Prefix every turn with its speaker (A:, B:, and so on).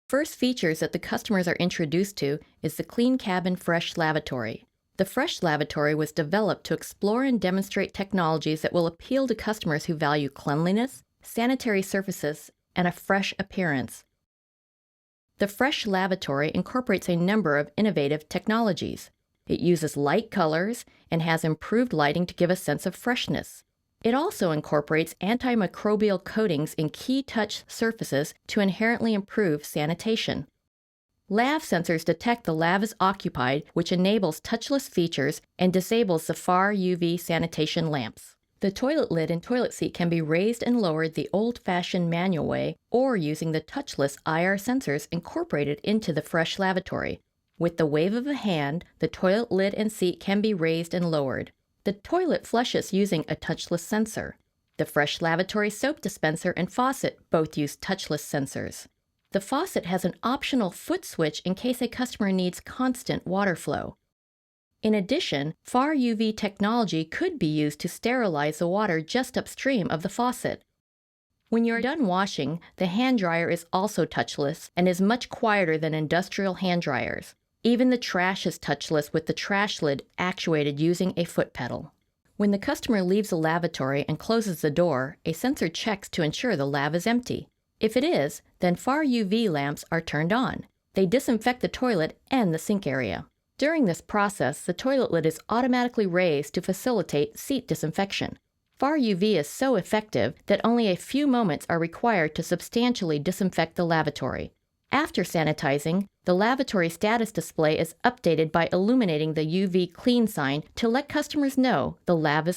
A: First features that the customers are introduced to is the Clean Cabin Fresh Lavatory. The Fresh Lavatory was developed to explore and demonstrate technologies that will appeal to customers who value cleanliness, sanitary surfaces, and a fresh appearance. The Fresh Lavatory incorporates a number of innovative technologies. It uses light colors and has improved lighting to give a sense of freshness. It also incorporates antimicrobial coatings in key touch surfaces to inherently improve sanitation. Lav sensors detect the lav is occupied, which enables touchless features and disables the far UV sanitation lamps. The toilet lid and toilet seat can be raised and lowered the old-fashioned manual way or using the touchless IR sensors incorporated into the Fresh Lavatory. With the wave of a hand, the toilet lid and seat can be raised and lowered. The toilet flushes using a touchless sensor. The Fresh Lavatory soap dispenser and faucet both use touchless sensors. The faucet has an optional foot switch in case a customer needs constant water flow. In addition, far UV technology could be used to sterilize the water just upstream of the faucet. When you're done washing, the hand dryer is also touchless and is much quieter than industrial hand dryers. Even the trash is touchless with the trash lid actuated using a foot pedal. When the customer leaves the lavatory and closes the door, a sensor checks to ensure the lav is empty. If it is, then far UV lamps are turned on. They disinfect the toilet and the sink area. During this process, the toilet lid is automatically raised to facilitate seat disinfection. Far UV is so effective that only a few moments are required to substantially disinfect the lavatory. After sanitizing, the lavatory status display is updated by illuminating the UV clean sign to let customers know the lav is